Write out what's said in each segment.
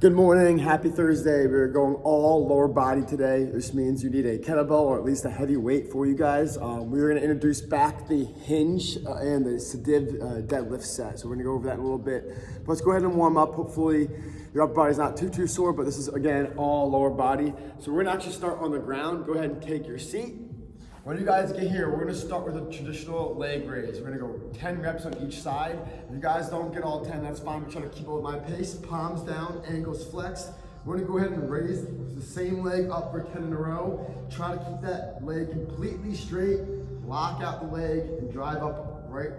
Good morning, happy Thursday. We're going all lower body today. This means you need a kettlebell or at least a heavy weight for you guys. We're gonna introduce back the hinge and the Sadiv deadlift set. So we're gonna go over that in a little bit. But let's go ahead and warm up. Hopefully your upper body's not too sore, but this is again, all lower body. So we're gonna actually start on the ground. Go ahead and take your seat. When you guys get here, we're gonna start with a traditional leg raise. We're gonna go 10 reps on each side. If you guys don't get all 10, that's fine. We're trying to keep it with my pace. Palms down, ankles flexed. We're gonna go ahead and raise the same leg up for 10 in a row. Try to keep that leg completely straight. Lock out the leg and drive up right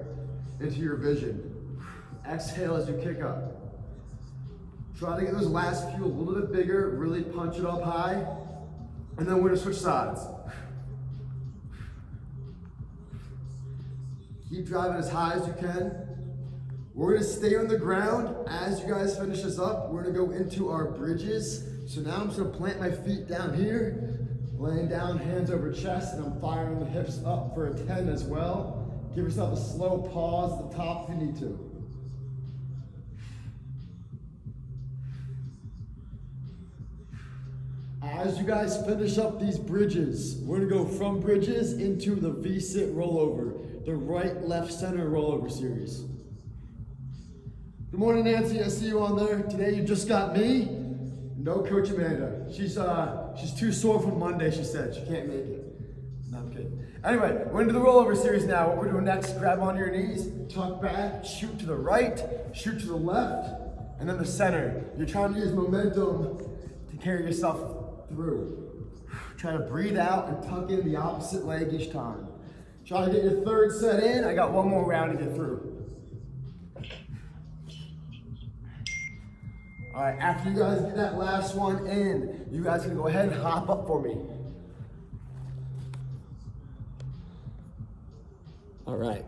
into your vision. Exhale as you kick up. Try to get those last few a little bit bigger, really punch it up high. And then we're gonna switch sides. Keep driving as high as you can. We're gonna stay on the ground. As you guys finish this up, we're gonna go into our bridges. So now I'm just gonna plant my feet down here, laying down, hands over chest, and I'm firing the hips up for a 10 as well. Give yourself a slow pause at the top if you need to. As you guys finish up these bridges, we're gonna go from bridges into the V-sit rollover, the right, left, center rollover series. Good morning, Nancy, I see you on there. Today you just got me, no Coach Amanda. She's too sore from Monday, she said. She can't make it. No, I'm kidding. Anyway, we're into the rollover series now. What we're doing next, grab onto your knees, tuck back, shoot to the right, shoot to the left, and then the center. You're trying to use momentum to carry yourself through. Try to breathe out and tuck in the opposite leg each time. Try to get your third set in. I got one more round to get through. All right, after you guys get that last one in, you guys can go ahead and hop up for me. All right.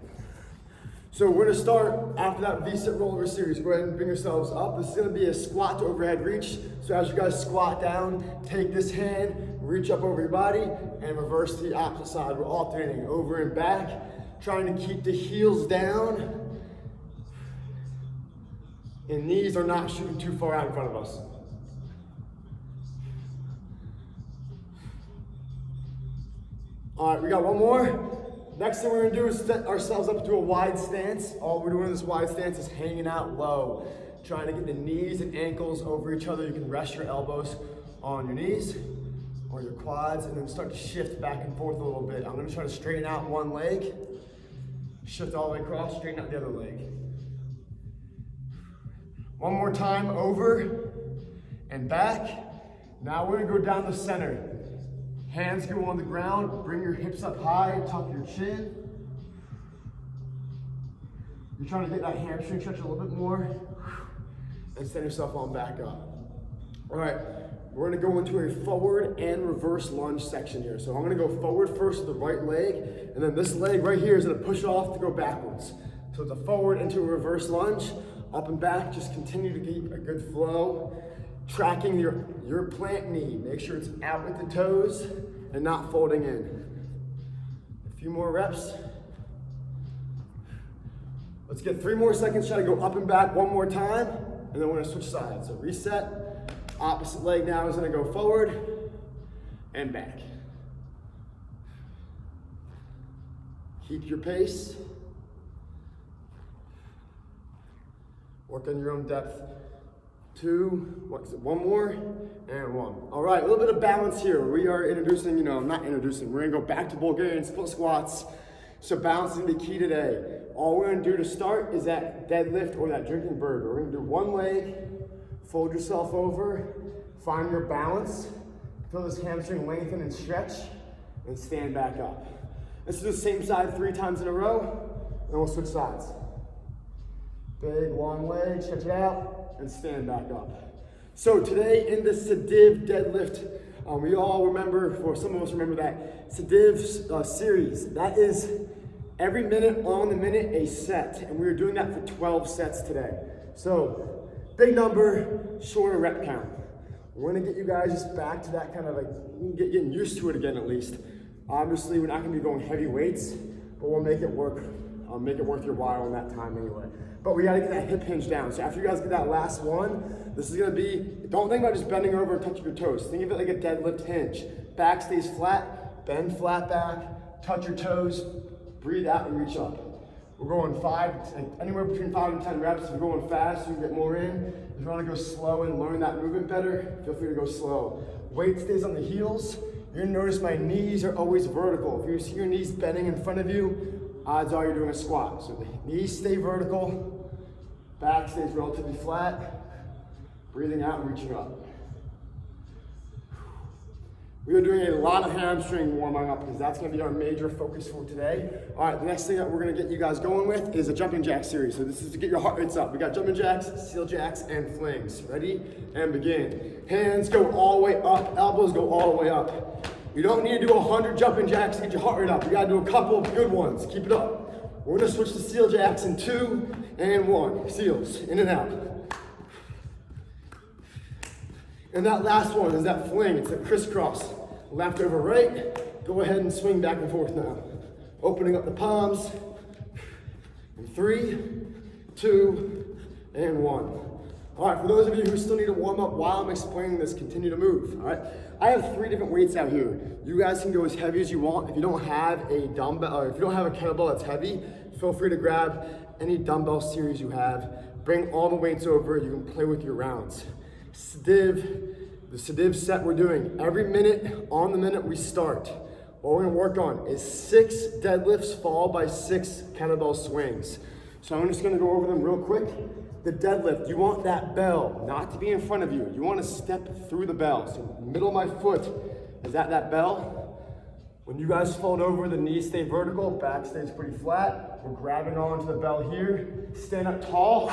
So we're gonna start after that V-sit rollover series. Go ahead and bring yourselves up. This is gonna be a squat to overhead reach. So as you guys squat down, take this hand, reach up over your body, and reverse to the opposite side. We're alternating over and back, trying to keep the heels down. And knees are not shooting too far out in front of us. All right, we got one more. Next thing we're gonna do is set ourselves up to a wide stance. All we're doing in this wide stance is hanging out low, trying to get the knees and ankles over each other. You can rest your elbows on your knees or your quads and then start to shift back and forth a little bit. I'm gonna try to straighten out one leg, shift all the way across, straighten out the other leg. One more time, over and back. Now we're gonna go down the center. Hands go on the ground, bring your hips up high, tuck your chin. You're trying to get that hamstring stretch a little bit more and send yourself on back up. All right, we're gonna go into a forward and reverse lunge section here. So I'm gonna go forward first with the right leg, and then this leg right here is gonna push off to go backwards. So it's a forward into a reverse lunge, up and back, just continue to keep a good flow. Tracking your plant knee. Make sure it's out with the toes and not folding in. A few more reps. Let's get 3 more seconds. Try to go up and back one more time, and then we're gonna switch sides. So reset. Opposite leg now is gonna go forward and back. Keep your pace. Work on your own depth. 2, one more, and 1. All right, a little bit of balance here. We are introducing, we're gonna go back to Bulgarian split squats. So balance is gonna be key today. All we're gonna do to start is that deadlift or that drinking bird. We're gonna do one leg, fold yourself over, find your balance, feel this hamstring lengthen and stretch, and stand back up. Let's do the same side 3 times in a row, and we'll switch sides. Big, long leg, stretch it out, and stand back up. So today in the Sadiv deadlift, we all remember, or some of us remember that Sadiv series. That is every minute on the minute a set, and we were doing that for 12 sets today. So big number, shorter rep count. We're gonna get you guys just back to that kind of like, getting used to it again at least. Obviously we're not gonna be going heavy weights, but we'll make it work make it worth your while in that time anyway. But we gotta get that hip hinge down. So after you guys get that last one, this is gonna be, don't think about just bending over and touching your toes. Think of it like a deadlift hinge. Back stays flat, bend flat back, touch your toes, breathe out and reach up. We're going anywhere between 5 and 10 reps. If you're going fast, you can get more in. If you wanna go slow and learn that movement better, feel free to go slow. Weight stays on the heels. You're gonna notice my knees are always vertical. If you see your knees bending in front of you, odds are you're doing a squat. So the knees stay vertical, back stays relatively flat, breathing out and reaching up. We are doing a lot of hamstring warming up because that's gonna be our major focus for today. All right, the next thing that we're gonna get you guys going with is a jumping jack series. So this is to get your heart rates up. We got jumping jacks, seal jacks, and flings. Ready? And begin. Hands go all the way up, elbows go all the way up. You don't need to do 100 jumping jacks to get your heart rate up. You gotta do a couple of good ones. Keep it up. We're gonna switch to seal jacks in 2 and 1. Seals, in and out. And that last one is that fling. It's a crisscross. Left over right. Go ahead and swing back and forth now. Opening up the palms. In 3, 2, and 1. All right, for those of you who still need to warm up while I'm explaining this, continue to move, all right? I have 3 different weights out here. You guys can go as heavy as you want. If you don't have a dumbbell, or if you don't have a kettlebell that's heavy, feel free to grab any dumbbell series you have. Bring all the weights over, you can play with your rounds. The Sadiv set we're doing, every minute, on the minute we start, what we're gonna work on is 6 deadlifts followed by 6 kettlebell swings. So I'm just gonna go over them real quick. The deadlift, you want that bell not to be in front of you. You wanna step through the bell. So middle of my foot is at that bell. When you guys fold over, the knees stay vertical, back stays pretty flat. We're grabbing onto the bell here. Stand up tall,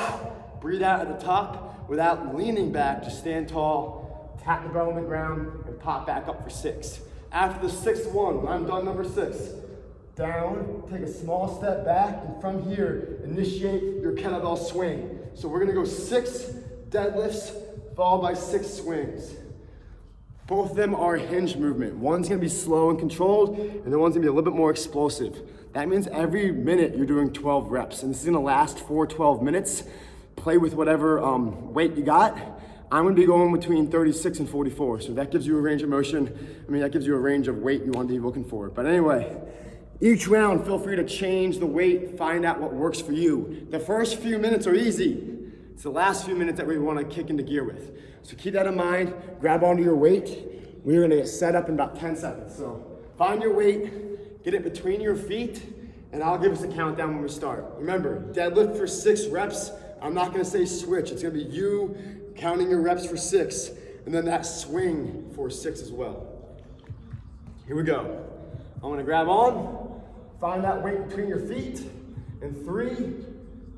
breathe out at the top without leaning back, just stand tall. Tap the bell on the ground and pop back up for 6. After the 6th one, when I'm done number 6, down, take a small step back, and from here, initiate your kettlebell swing. So we're gonna go 6 deadlifts followed by 6 swings. Both of them are hinge movement. One's gonna be slow and controlled, and the one's gonna be a little bit more explosive. That means every minute you're doing 12 reps, and this is gonna last for 12 minutes. Play with whatever weight you got. I'm gonna be going between 36 and 44, so that gives you a range of motion. That gives you a range of weight you want to be looking for. But anyway, each round, feel free to change the weight, find out what works for you. The first few minutes are easy. It's the last few minutes that we wanna kick into gear with. So keep that in mind, grab onto your weight. We're gonna get set up in about 10 seconds. So find your weight, get it between your feet, and I'll give us a countdown when we start. Remember, deadlift for 6 reps. I'm not gonna say switch, it's gonna be you counting your reps for 6, and then that swing for 6 as well. Here we go. I'm gonna grab on, find that weight between your feet, in 3,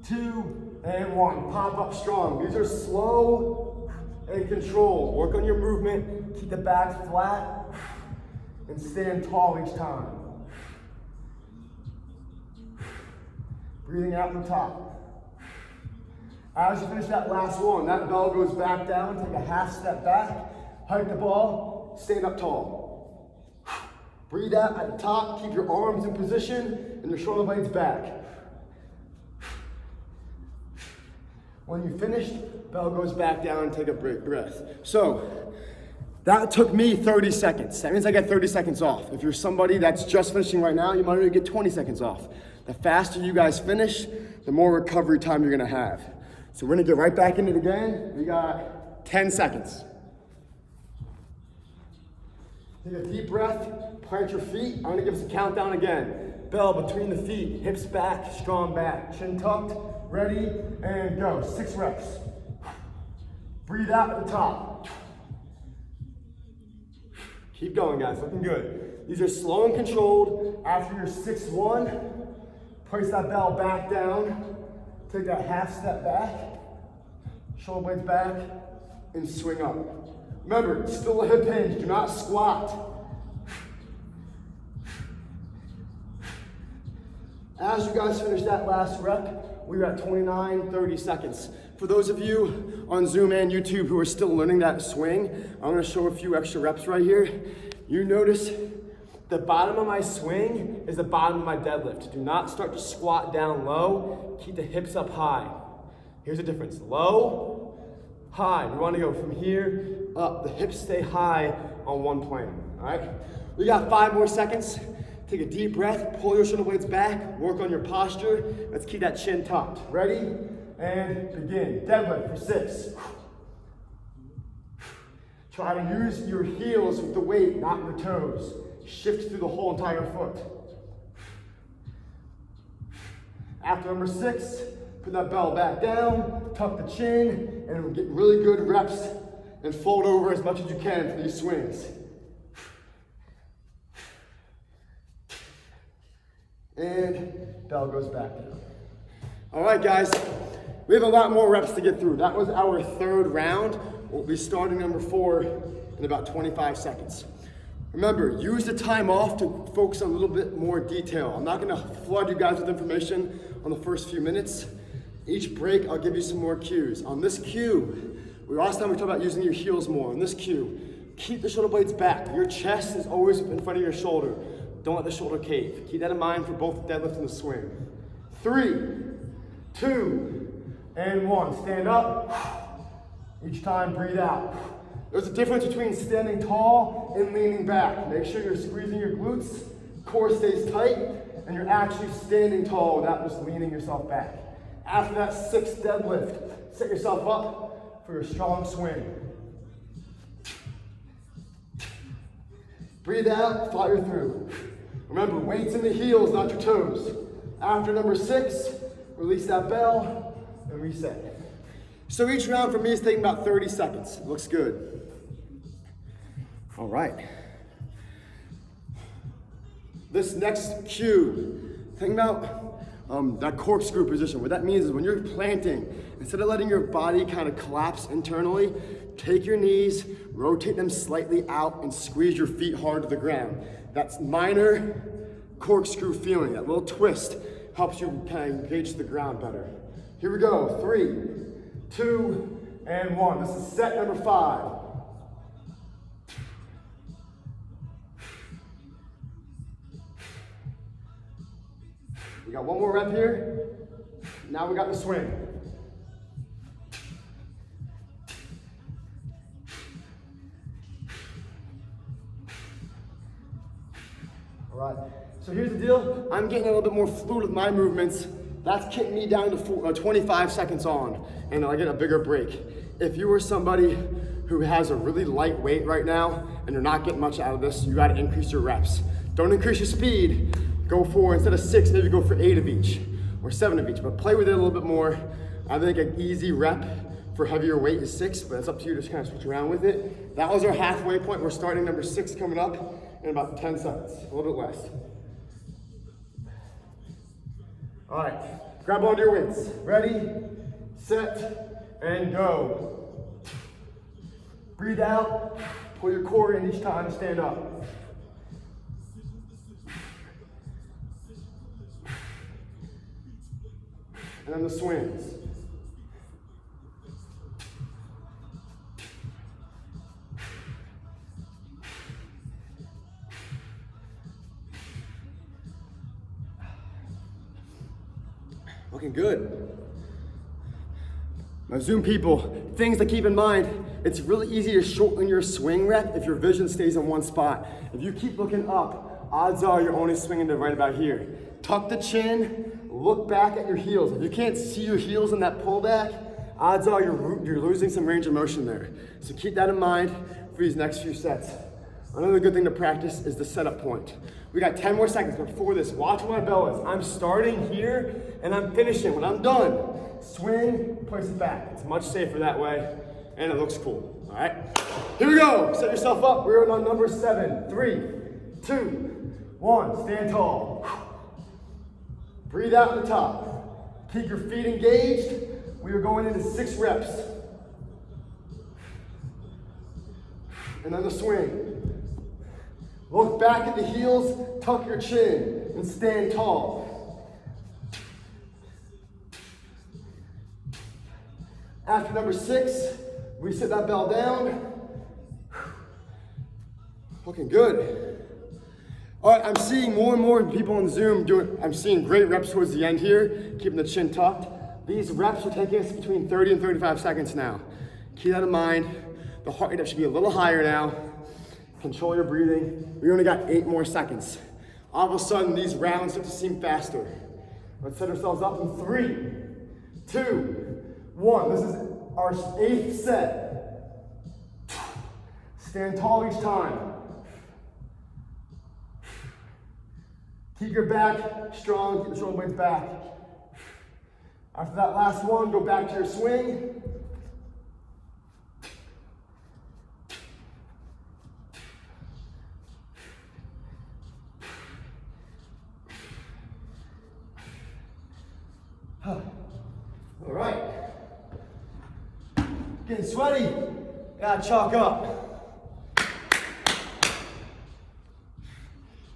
2, and 1. Pop up strong. These are slow and controlled. Work on your movement, keep the back flat, and stand tall each time. Breathing out from the top. As you finish that last one, that bell goes back down, take a half step back, hike the ball, stand up tall. Breathe out at the top, keep your arms in position and your shoulder blades back. When you finish, bell goes back down and take a breath. So, that took me 30 seconds. That means I get 30 seconds off. If you're somebody that's just finishing right now, you might only get 20 seconds off. The faster you guys finish, the more recovery time you're gonna have. So we're gonna get right back into it again. We got 10 seconds. Take a deep breath, plant your feet. I'm gonna give us a countdown again. Bell between the feet, hips back, strong back, chin tucked, ready, and go. 6 reps. Breathe out at the top. Keep going, guys, looking good. These are slow and controlled. After your 6th one, place that bell back down. Take that half step back, shoulder blades back, and swing up. Remember, it's still a hip hinge, do not squat. As you guys finish that last rep, we're at 29, 30 seconds. For those of you on Zoom and YouTube who are still learning that swing, I'm gonna show a few extra reps right here. You notice The bottom of my swing is the bottom of my deadlift. Do not start to squat down low. Keep the hips up high. Here's the difference. Low, high. We want to go from here up. The hips stay high on one plane. All right? We got 5 more seconds. Take a deep breath. Pull your shoulder blades back. Work on your posture. Let's keep that chin tucked. Ready? And begin. Deadlift for 6. Try to use your heels with the weight, not your toes. Shift through the whole entire foot. After number 6, put that bell back down, tuck the chin, and get really good reps and fold over as much as you can for these swings. And bell goes back down. All right, guys, we have a lot more reps to get through. That was our 3rd round. We'll be starting number 4 in about 25 seconds. Remember, use the time off to focus on a little bit more detail. I'm not gonna flood you guys with information on the first few minutes. Each break, I'll give you some more cues. On this cue, last time we talked about using your heels more. On this cue, keep the shoulder blades back. Your chest is always in front of your shoulder. Don't let the shoulder cave. Keep that in mind for both the deadlift and the swing. 3, 2, and 1. Stand up. Each time, breathe out. There's a difference between standing tall and leaning back. Make sure you're squeezing your glutes, core stays tight, and you're actually standing tall without just leaning yourself back. After that 6th deadlift, set yourself up for your strong swing. Breathe out, fire through. Remember, weights in the heels, not your toes. After number 6, release that bell and reset. So each round for me is taking about 30 seconds. Looks good. All right. This next cue, think about that corkscrew position. What that means is when you're planting, instead of letting your body kind of collapse internally, take your knees, rotate them slightly out, and squeeze your feet hard to the ground. That's minor corkscrew feeling. That little twist helps you kind of engage the ground better. Here we go. 3, 2, and 1. This is set number 5. We got one more rep here. Now we got the swing. All right, so here's the deal. I'm getting a little bit more fluid with my movements. That's kicking me down to 25 seconds on, and I get a bigger break. If you are somebody who has a really light weight right now, and you're not getting much out of this, you gotta increase your reps. Don't increase your speed. Go for, instead of 6, maybe go for 8 of each, or 7 of each, but play with it a little bit more. I think an easy rep for heavier weight is 6, but it's up to you to just kind of switch around with it. That was our halfway point. We're starting number 6 coming up in about 10 seconds, a little bit less. All right, grab onto your weights. Ready, set, and go. Breathe out, pull your core in each time, stand up. And then the swings. Looking good. Now Zoom people, things to keep in mind, it's really easy to shorten your swing rep if your vision stays in one spot. If you keep looking up, odds are you're only swinging to right about here. Tuck the chin, look back at your heels. If you can't see your heels in that pullback, odds are you're losing some range of motion there. So keep that in mind for these next few sets. Another good thing to practice is the setup point. We got 10 more seconds, but before this, watch where my bell is. I'm starting here and I'm finishing. When I'm done, swing, place it back. It's much safer that way and it looks cool. All right, here we go. Set yourself up. We're on number 7. 3, 2, 1. Stand tall. Breathe out at the top. Keep your feet engaged. We are going into 6 reps. And then the swing. Look back at the heels, tuck your chin, and stand tall. After number 6, we sit that bell down. Looking good. All right, I'm seeing more and more people on Zoom I'm seeing great reps towards the end here, keeping the chin tucked. These reps are taking us between 30 and 35 seconds now. Keep that in mind. The heart rate should be a little higher now. Control your breathing. We only got 8 more seconds. All of a sudden, these rounds start to seem faster. Let's set ourselves up in 3, 2, 1. This is our 8th set. Stand tall each time. Keep your back strong, keep the shoulder blades back. After that last one, go back to your swing. All right. Getting sweaty. Gotta chalk up.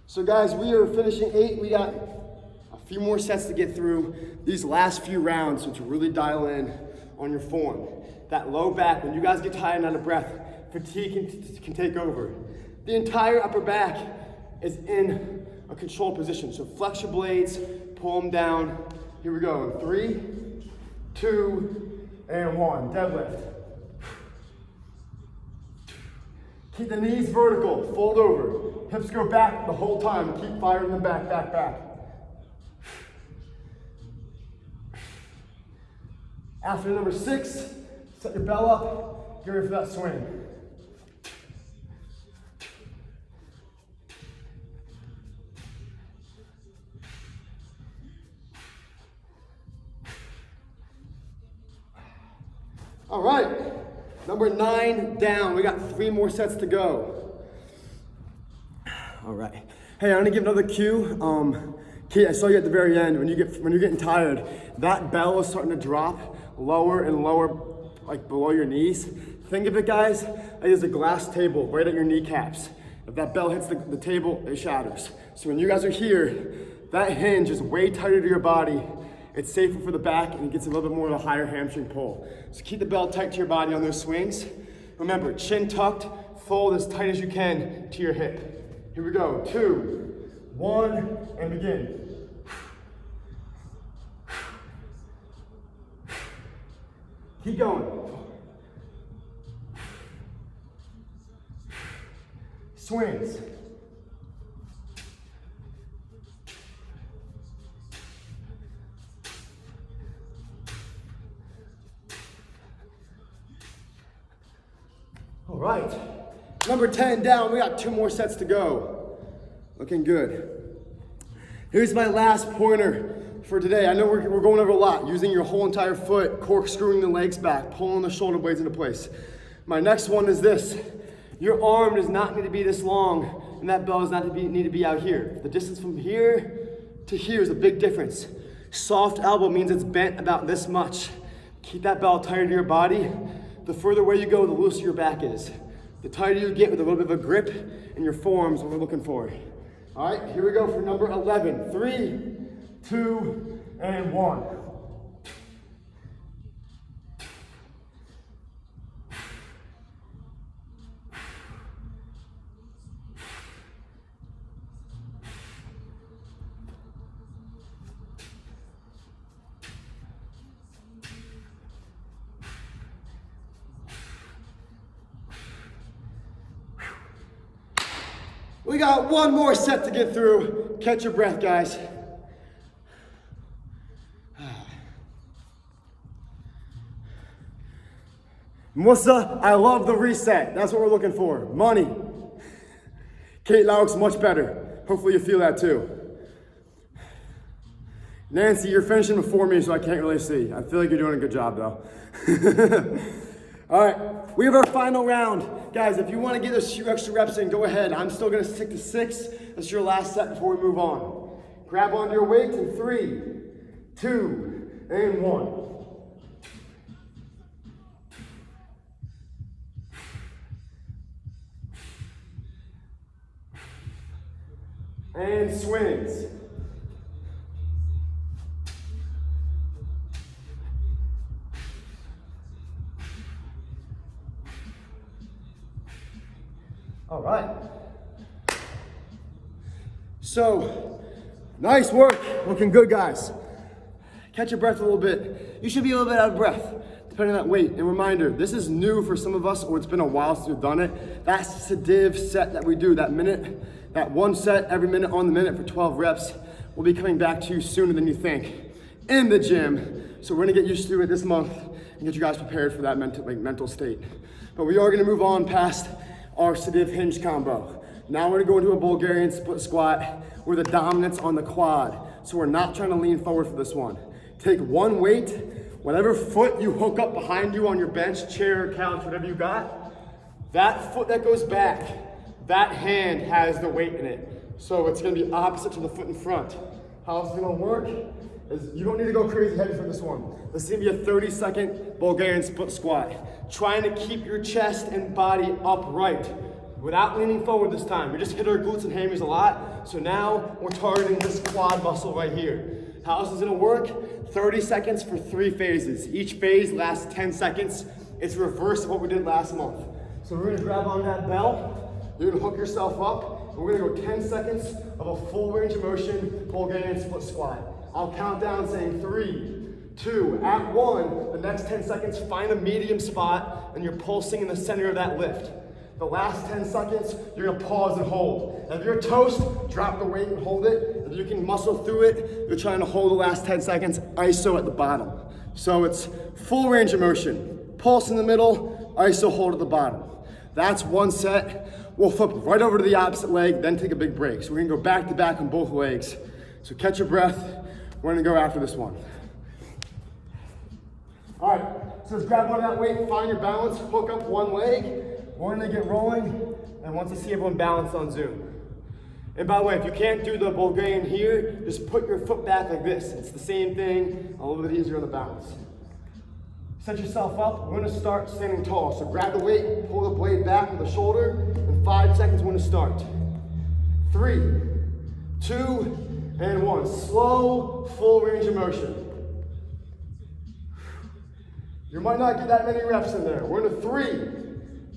So guys, we are finishing 8. We got a few more sets to get through. These last few rounds, so to really dial in on your form. That low back, when you guys get tired and out of breath, fatigue can take over. The entire upper back is in a controlled position. So flex your blades, pull them down. Here we go. 3, 2, and 1. Deadlift. Keep the knees vertical, fold over. Hips go back the whole time. Keep firing them back, back, back. After number 6, set your bell up, get ready for that swing. All right, number 9 down. We got 3 more sets to go. All right. Hey, I'm gonna give another cue. Kate, I saw you at the very end. When you're getting tired, that bell is starting to drop lower and lower, like below your knees. Think of it, guys, like there's a glass table right at your kneecaps. If that bell hits the table, it shatters. So when you guys are here, that hinge is way tighter to your body. It's safer for the back and it gets a little bit more of a higher hamstring pull. So keep the bell tight to your body on those swings. Remember, chin tucked, fold as tight as you can to your hip. Here we go, 2, 1, and begin. Keep going. Swings. All right, number 10 down. We got 2 more sets to go. Looking good. Here's my last pointer for today. I know we're going over a lot, using your whole entire foot, corkscrewing the legs back, pulling the shoulder blades into place. My next one is this. Your arm does not need to be this long, and that bell does not need to be out here. The distance from here to here is a big difference. Soft elbow means it's bent about this much. Keep that bell tighter to your body. The further away you go, the looser your back is. The tighter you get with a little bit of a grip in your forearms, what we're looking for. All right, here we go for number 11. 3, 2, and 1. We got 1 more set to get through. Catch your breath, guys. Musa, I love the reset. That's what we're looking for. Money. Kate looks much better. Hopefully you feel that too. Nancy, you're finishing before me, so I can't really see. I feel like you're doing a good job though. All right, we have our final round. Guys, if you want to get a few extra reps in, go ahead. I'm still going to stick to 6. That's your last set before we move on. Grab onto your weight in 3, 2, and 1. And swings. All right. So, nice work. Looking good, guys. Catch your breath a little bit. You should be a little bit out of breath, depending on that weight. And reminder, this is new for some of us, or it's been a while since we've done it. That Sadiv set that we do, that one set every minute on the minute for 12 reps, will be coming back to you sooner than you think in the gym. So we're gonna get used to it this month and get you guys prepared for that mental state. But we are gonna move on past our Sadiv hinge combo. Now we're gonna go into a Bulgarian split squat with a dominance on the quad. So we're not trying to lean forward for this one. Take one weight, whatever foot you hook up behind you on your bench, chair, couch, whatever you got, that foot that goes back, that hand has the weight in it. So it's gonna be opposite to the foot in front. How it's gonna work is you don't need to go crazy heavy for this one. This is gonna be a 30-second Bulgarian split squat. Trying to keep your chest and body upright without leaning forward this time. We just hit our glutes and hammies a lot. So now we're targeting this quad muscle right here. How this is gonna work? 30 seconds for 3 phases. Each phase lasts 10 seconds. It's reverse of what we did last month. So we're gonna grab on that bell. You're gonna hook yourself up. And we're gonna go 10 seconds of a full range of motion Bulgarian split squat. I'll count down saying 3, 2, at 1. The next 10 seconds, find a medium spot and you're pulsing in the center of that lift. The last 10 seconds, you're gonna pause and hold. If you're toast, drop the weight and hold it. If you can muscle through it, you're trying to hold the last 10 seconds, ISO at the bottom. So it's full range of motion. Pulse in the middle, ISO hold at the bottom. That's one set. We'll flip right over to the opposite leg, then take a big break. So we're gonna go back to back on both legs. So catch your breath. We're gonna go after this one. All right, so let's grab one of that weight, find your balance, hook up one leg. We're gonna get rolling, and once I see everyone balanced on Zoom. And by the way, if you can't do the Bulgarian here, just put your foot back like this. It's the same thing, a little bit easier on the balance. Set yourself up, we're gonna start standing tall. So grab the weight, pull the blade back with the shoulder, in 5 seconds we're gonna start. 3, 2, and 1. Slow, full range of motion. You might not get that many reps in there. We're in a 3,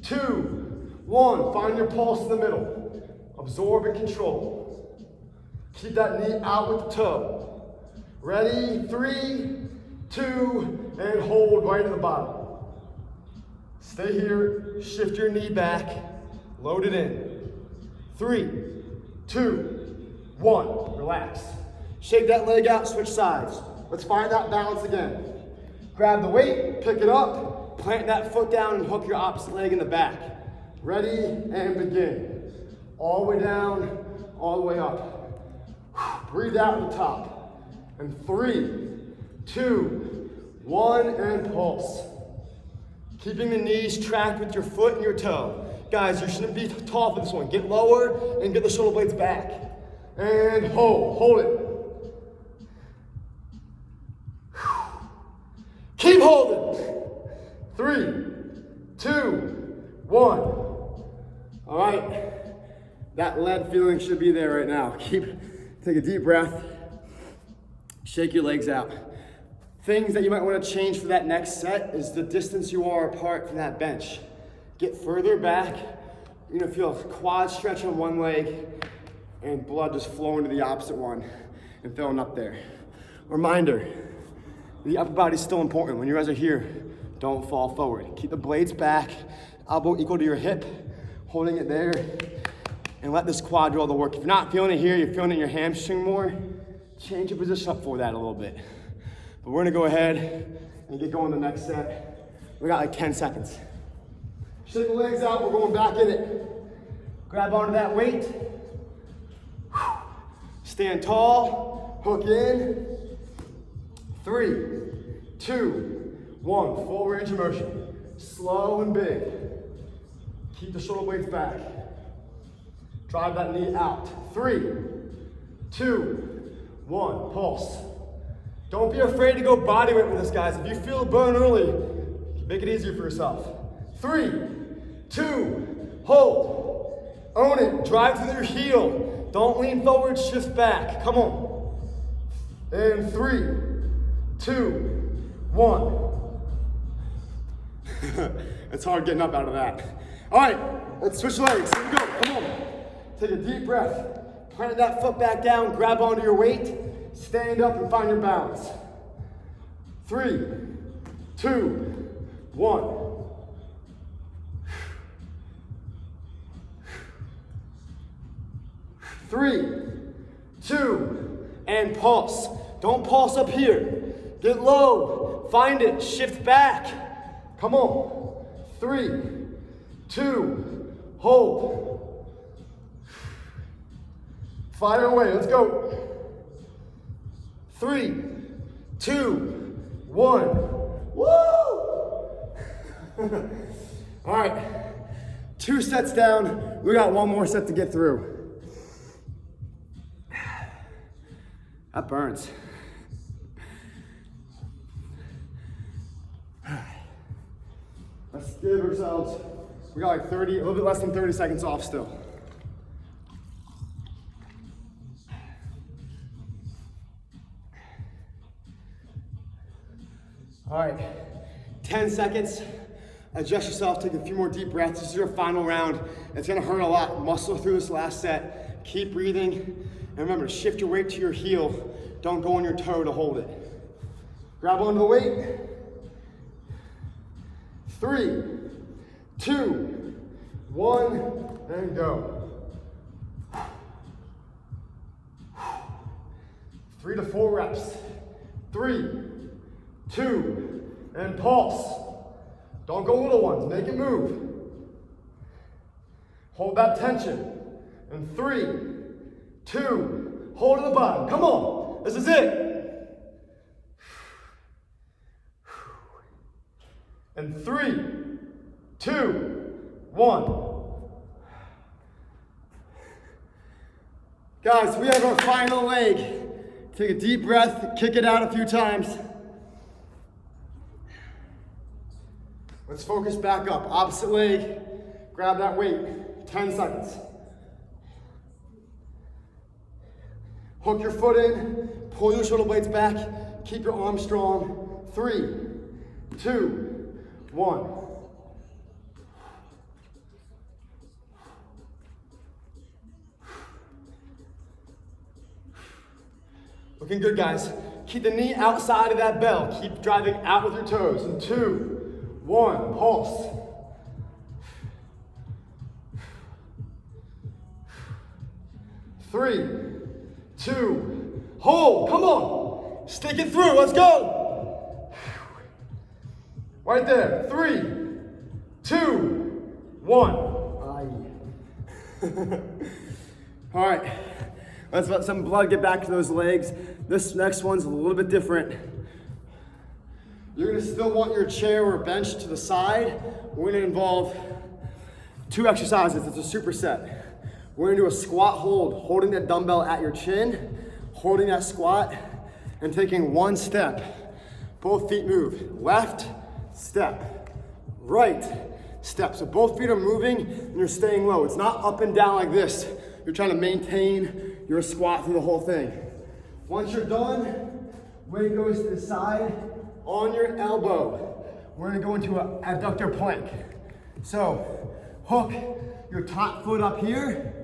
2, 1. Find your pulse in the middle. Absorb and control. Keep that knee out with the toe. Ready? 3, 2, and hold right to the bottom. Stay here. Shift your knee back. Load it in. 3, 2, 1. Relax. Shake that leg out. Switch sides. Let's find that balance again. Grab the weight. Pick it up. Plant that foot down and hook your opposite leg in the back. Ready and begin. All the way down, all the way up. Breathe out at the top. And 3, 2, 1, and pulse. Keeping the knees tracked with your foot and your toe. Guys, you shouldn't be tall for this one. Get lower and get the shoulder blades back. And hold it. Keep holding. 3, 2, 1. All right. That lead feeling should be there right now. Take a deep breath. Shake your legs out. Things that you might want to change for that next set is the distance you are apart from that bench. Get further back. You're gonna feel a quad stretch on one leg and blood just flowing to the opposite one and filling up there. Reminder, the upper body's still important. When you guys are here, don't fall forward. Keep the blades back, elbow equal to your hip, holding it there, and let this quad do all the work. If you're not feeling it here, you're feeling it in your hamstring more, change your position up for that a little bit. But we're gonna go ahead and get going the next set. We got like 10 seconds. Shake the legs out, we're going back in it. Grab onto that weight. Stand tall, hook in. 3, 2, 1. Full range of motion. Slow and big. Keep the shoulder blades back. Drive that knee out. 3, 2, 1. Pulse. Don't be afraid to go body weight with this, guys. If you feel a burn early, make it easier for yourself. 3, 2, hold. Own it. Drive through your heel. Don't lean forward, shift back. Come on. And 3, 2, 1. It's hard getting up out of that. All right, let's switch legs. Here we go. Come on. Take a deep breath. Plant that foot back down, grab onto your weight, stand up and find your balance. 3, 2, 1. 3, 2, and pulse. Don't pulse up here. Get low, find it, shift back. Come on. 3, 2, hold. Fire away, let's go. 3, 2, 1. Woo! All right, 2 sets down. We got 1 more set to get through. That burns. Let's give ourselves, we got like 30, a little bit less than 30 seconds off still. All right, 10 seconds. Adjust yourself, take a few more deep breaths. This is your final round. It's gonna hurt a lot. Muscle through this last set. Keep breathing. And remember, shift your weight to your heel. Don't go on your toe to hold it. Grab onto the weight. 3, 2, 1, and go. 3 to 4 reps. 3, 2, and pulse. Don't go little ones, make it move. Hold that tension. And 3, 2, hold to the bottom. Come on, this is it. And 3, 2, 1. Guys, we have our final leg. Take a deep breath, kick it out a few times. Let's focus back up. Opposite leg, grab that weight. 10 seconds. Hook your foot in, pull your shoulder blades back, keep your arms strong. 3, 2, 1. Looking good, guys. Keep the knee outside of that bell. Keep driving out with your toes. And 2, 1, pulse. 3, 2, hold, come on. Stick it through, let's go. Right there, 3, 2, 1. All right, let's let some blood get back to those legs. This next one's a little bit different. You're gonna still want your chair or bench to the side. We're gonna involve 2 exercises, it's a superset. We're gonna do a squat hold, holding that dumbbell at your chin, holding that squat, and taking 1 step. Both feet move. Left, step. Right, step. So both feet are moving and you're staying low. It's not up and down like this. You're trying to maintain your squat through the whole thing. Once you're done, weight goes to the side on your elbow. We're gonna go into an adductor plank. So hook your top foot up here.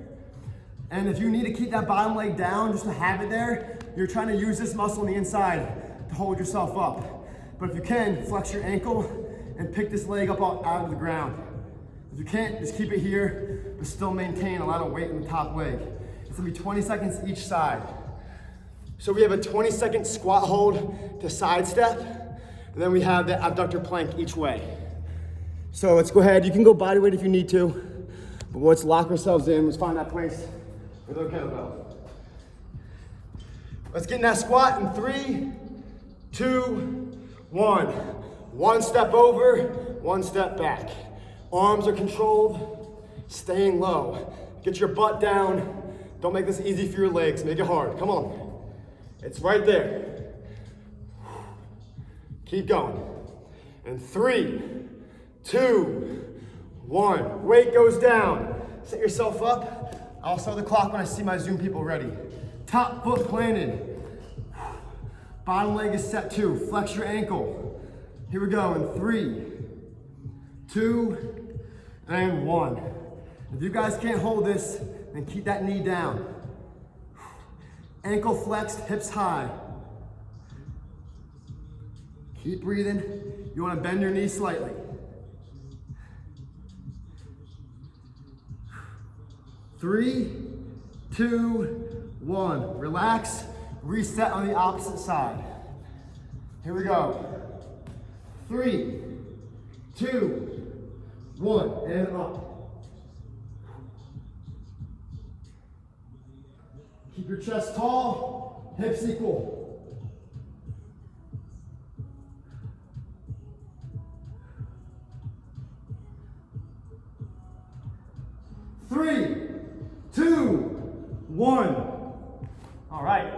And if you need to keep that bottom leg down just to have it there, you're trying to use this muscle on the inside to hold yourself up. But if you can, flex your ankle and pick this leg up out of the ground. If you can't, just keep it here, but still maintain a lot of weight in the top leg. It's gonna be 20 seconds each side. So we have a 20-second squat hold to side step, and then we have the abductor plank each way. So let's go ahead, you can go body weight if you need to, but let's lock ourselves in, let's find that place with our kettlebell. Let's get in that squat in 3, 2, 1. 1 step over, 1 step back. Arms are controlled, staying low. Get your butt down. Don't make this easy for your legs, make it hard, come on. It's right there. Keep going. And 3, 2, 1. Weight goes down. Set yourself up. I'll start the clock when I see my Zoom people ready. Top foot planted. Bottom leg is set too. Flex your ankle. Here we go in 3, 2, and 1. If you guys can't hold this, then keep that knee down. Ankle flexed, hips high. Keep breathing. You want to bend your knees slightly. 3, 2, 1. Relax. Reset on the opposite side. Here we go. 3, 2, 1, and up. Keep your chest tall, hips equal. 3, 2, 1. All right.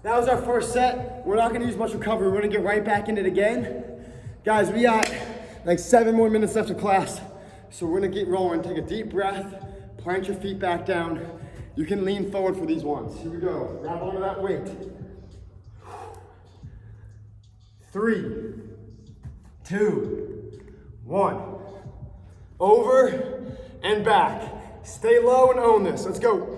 That was our first set. We're not gonna use much recovery. We're gonna get right back in it again. Guys, we got like 7 more minutes left of class. So we're gonna get rolling. Take a deep breath, plant your feet back down. You can lean forward for these ones. Here we go. Grab onto that weight. 3, 2, 1. Over and back. Stay low and own this. Let's go.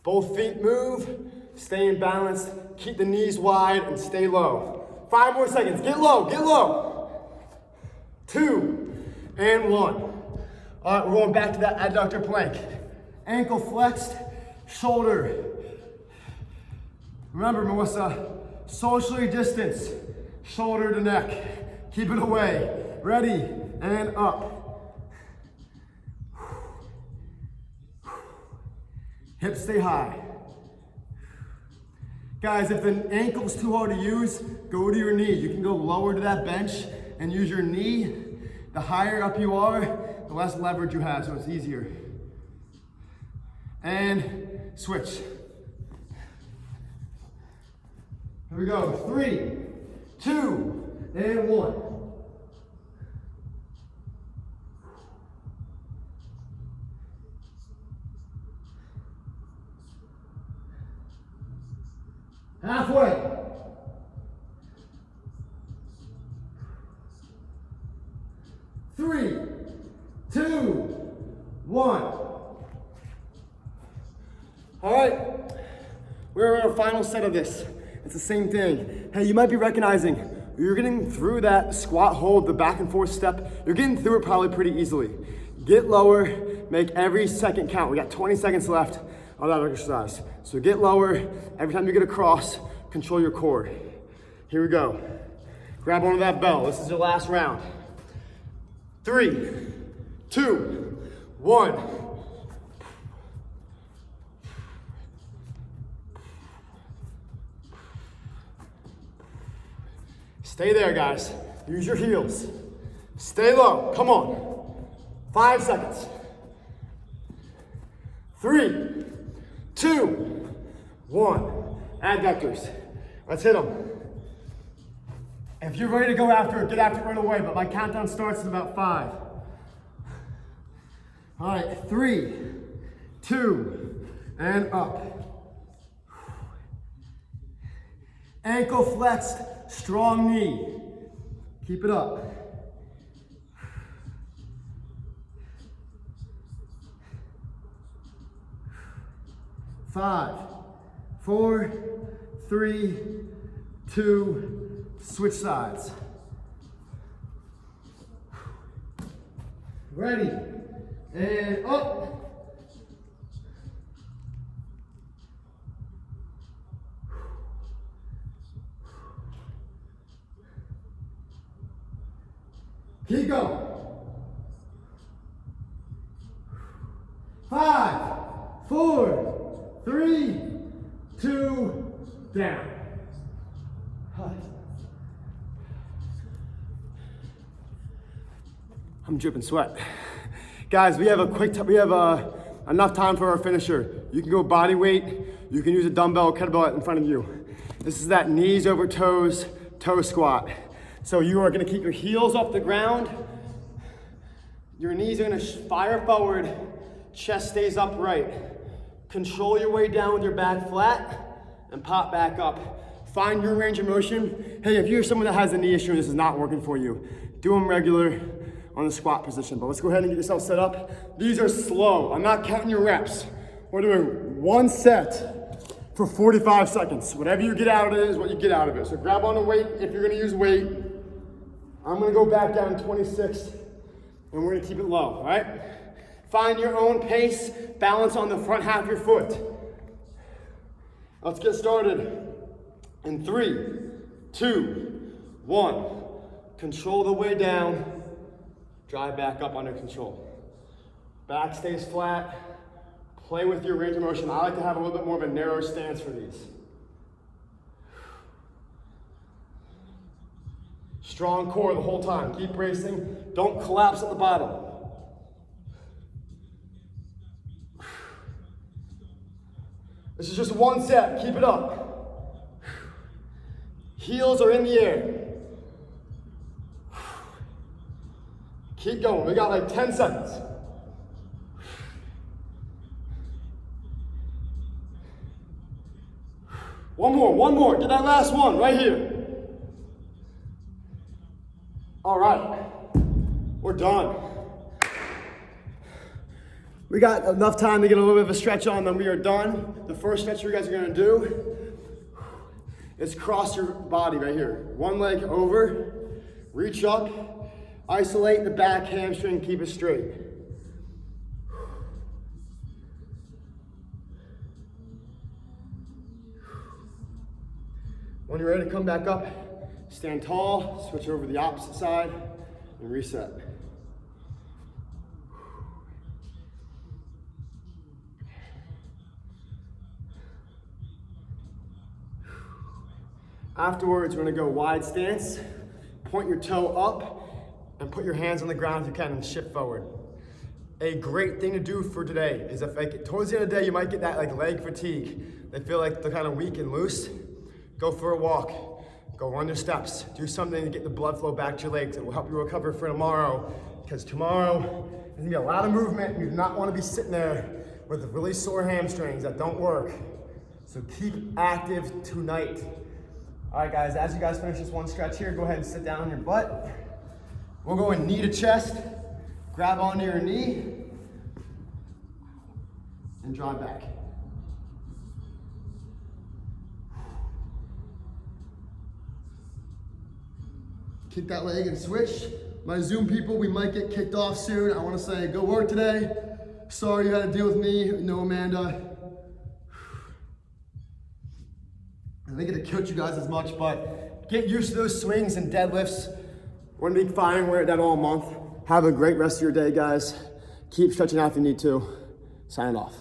Both feet move, stay in balance, keep the knees wide and stay low. 5 more seconds, get low, get low. 2 and 1. All right, we're going back to that adductor plank. Ankle flexed, shoulder. Remember, Melissa, socially distance, shoulder to neck. Keep it away. Ready, and up. Hips stay high. Guys, if the ankle's too hard to use, go to your knee. You can go lower to that bench and use your knee. The higher up you are, the less leverage you have, so it's easier. And switch. Here we go. 3, 2, and 1. Halfway. 3, 2, 1. All right, we're in our final set of this. It's the same thing. Hey, you might be recognizing you're getting through that squat hold, the back and forth step. You're getting through it probably pretty easily. Get lower, make every second count. We got 20 seconds left of that exercise. So get lower. Every time you get across, control your core. Here we go. Grab onto that bell. This is your last round. 3, 2, 1. Stay there, guys. Use your heels. Stay low. Come on. 5 seconds. 3, 2, 1. Adductors. Let's hit them. If you're ready to go after it, get after it right away, but my countdown starts in about 5. All right, 3, 2, and up. Ankle flexed, strong knee. Keep it up. 5, 4, 3, 2, switch sides. Ready, and up. Keep going. 5, 4, 3, 2, down. I'm dripping sweat. Guys, we have enough time for our finisher. You can go body weight, you can use a dumbbell, kettlebell in front of you. This is that knees over toes, toe squat. So you are gonna keep your heels off the ground. Your knees are gonna fire forward, chest stays upright. Control your way down with your back flat and pop back up. Find your range of motion. Hey, if you're someone that has a knee issue and this is not working for you, do them regular. on the squat position. But let's go ahead and get yourself set up. These are slow. I'm not counting your reps. We're doing one set for 45 seconds. Whatever you get out of it is what you get out of it. So grab on the weight if you're gonna use weight. I'm gonna go back down to 26 and we're gonna keep it low, all right? Find your own pace, balance on the front half of your foot. Let's get started. In 3, 2, 1. Control the way down, drive back up under control. Back stays flat, play with your range of motion. I like to have a little bit more of a narrow stance for these. Strong core the whole time, keep bracing, don't collapse at the bottom. This is just one set, keep it up. Heels are in the air. Keep going, we got like 10 seconds. One more, get that last one right here. All right, we're done. We got enough time to get a little bit of a stretch on, then we are done. The first stretch you guys are gonna do is cross your body right here. One leg over, reach up, isolate the back hamstring, keep it straight. When you're ready to come back up, stand tall, switch over to the opposite side, and reset. Afterwards, we're gonna go wide stance, point your toe up, and put your hands on the ground if you can and shift forward. A great thing to do for today is if like towards the end of the day, you might get that like leg fatigue. They feel like they're kind of weak and loose. Go for a walk, go run your steps, do something to get the blood flow back to your legs. It will help you recover for tomorrow, because tomorrow there's gonna be a lot of movement. You do not wanna be sitting there with really sore hamstrings that don't work. So keep active tonight. All right guys, as you guys finish this one stretch here, go ahead and sit down on your butt. We'll go in knee to chest, grab onto your knee, and draw back. Kick that leg and switch. My Zoom people, we might get kicked off soon. I wanna say, go work today. Sorry you had to deal with me, no Amanda. I think it killed you guys as much, but get used to those swings and deadlifts. We're gonna be fine, we're at that all month. Have a great rest of your day, guys. Keep stretching out if you need to. Signing off.